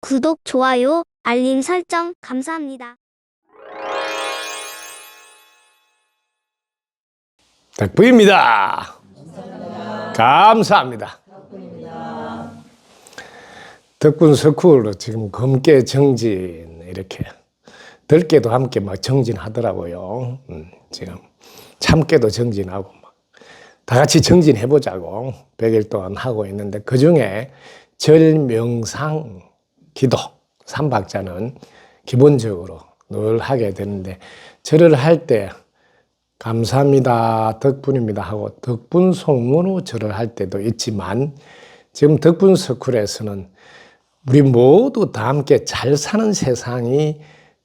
구독, 좋아요, 알림 설정 감사합니다. 덕분입니다. 감사합니다. 덕분 스쿨로 지금 검게 정진 이렇게 덜게도 함께 막 정진하더라고요. 지금 참깨도 정진하고 막 다 같이 정진해보자고 100일 동안 하고 있는데 그 중에 절, 명상, 기도 3박자는 기본적으로 늘 하게 되는데 절을 할 때 감사합니다, 덕분입니다 하고 덕분 송문으로 절을 할 때도 있지만 지금 덕분 스쿨에서는 우리 모두 다 함께 잘 사는 세상이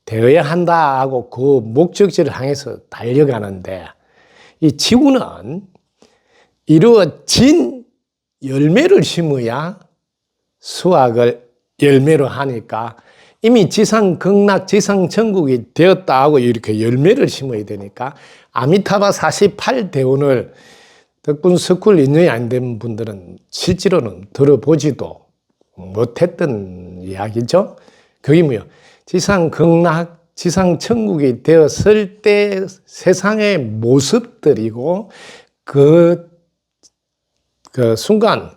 되어야 한다 하고 그 목적지를 향해서 달려가는데 이 지구는 이루어진 열매를 심어야 수확을 열매로 하니까 이미 지상 극락 지상 천국이 되었다 하고 이렇게 열매를 심어야 되니까 아미타바 48대운을 덕분 스쿨 인연이 안 된 분들은 실제로는 들어보지도 못했던 이야기죠. 그게 뭐예요? 지상 극락 지상 천국이 되었을 때 세상의 모습들이고 그 순간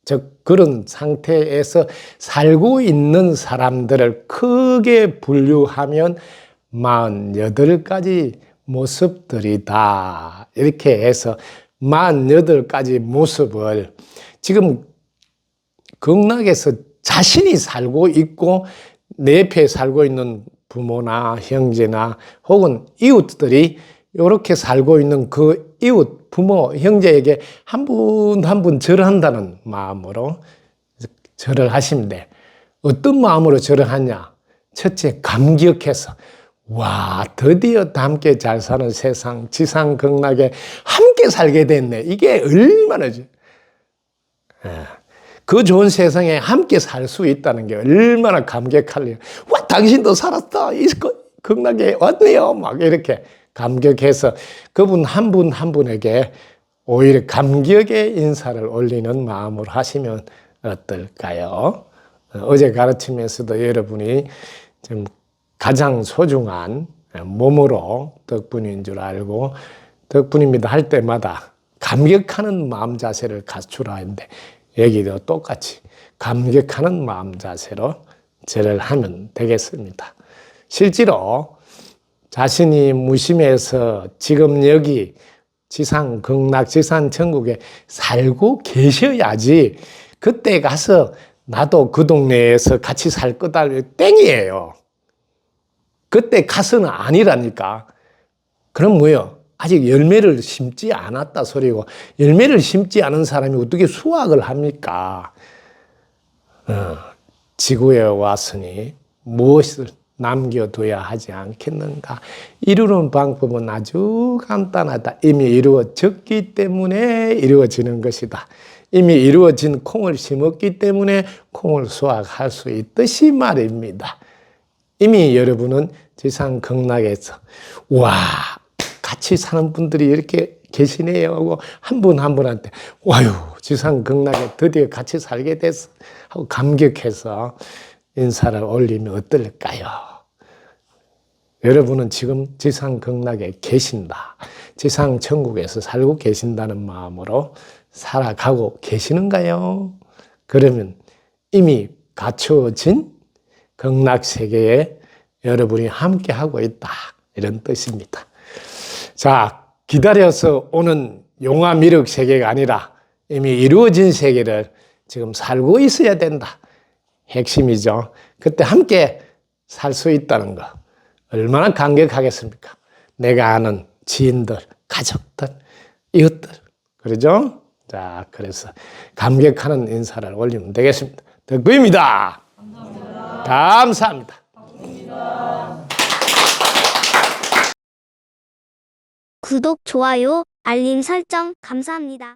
즉 그런 상태에서 살고 있는 사람들을 크게 분류하면 48가지 모습들이다. 이렇게 해서 48가지 모습을 지금 극락에서 자신이 살고 있고 내 옆에 살고 있는 부모나 형제나 혹은 이웃들이 이렇게 살고 있는 그 이웃, 부모, 형제에게 한 분 한 분 절한다는 마음으로 절을 하시면 돼. 어떤 마음으로 절을 하냐? 첫째, 감격해서 와, 드디어 함께 잘 사는 세상, 지상 극락에 함께 살게 됐네. 이게 얼마나 그 좋은 세상에 함께 살 수 있다는 게 얼마나 감격할래요. 와, 당신도 살았다. 이 극락에 왔네요. 막 이렇게 감격해서 그분 한 분 한 분에게 오히려 감격의 인사를 올리는 마음으로 하시면 어떨까요? 어제 가르치면서도 여러분이 좀 가장 소중한 몸으로 덕분인 줄 알고 덕분입니다 할 때마다 감격하는 마음 자세를 갖추라 했는데 여기도 똑같이 감격하는 마음 자세로 절을 하면 되겠습니다. 실제로 자신이 무심해서 지금 여기 지상 극락 지상 천국에 살고 계셔야지 그때 가서 나도 그 동네에서 같이 살 거다 땡이에요. 그때 가서는 아니라니까. 그럼 뭐예요? 아직 열매를 심지 않았다 소리고 열매를 심지 않은 사람이 어떻게 수확을 합니까? 지구에 왔으니 무엇을 남겨둬야 하지 않겠는가? 이루는 방법은 아주 간단하다. 이미 이루어졌기 때문에 이루어지는 것이다. 이미 이루어진 콩을 심었기 때문에 콩을 수확할 수 있듯이 말입니다. 이미 여러분은 지상 극락에서 와, 같이 사는 분들이 이렇게 계시네요 하고 한 분 한 분한테 와유, 지상 극락에 드디어 같이 살게 됐어 하고 감격해서 인사를 올리면 어떨까요? 여러분은 지금 지상 극락에 계신다. 지상 천국에서 살고 계신다는 마음으로 살아가고 계시는가요? 그러면 이미 갖추어진 극락 세계에 여러분이 함께 하고 있다. 이런 뜻입니다. 자, 기다려서 오는 용화 미륵 세계가 아니라 이미 이루어진 세계를 지금 살고 있어야 된다. 핵심이죠. 그때 함께 살 수 있다는 거. 얼마나 감격하겠습니까? 내가 아는 지인들, 가족들, 이웃들. 그러죠? 자, 그래서 감격하는 인사를 올리면 되겠습니다. 덕구입니다. 감사합니다. 감사합니다. 감사합니다. 구독, 좋아요, 알림 설정 감사합니다.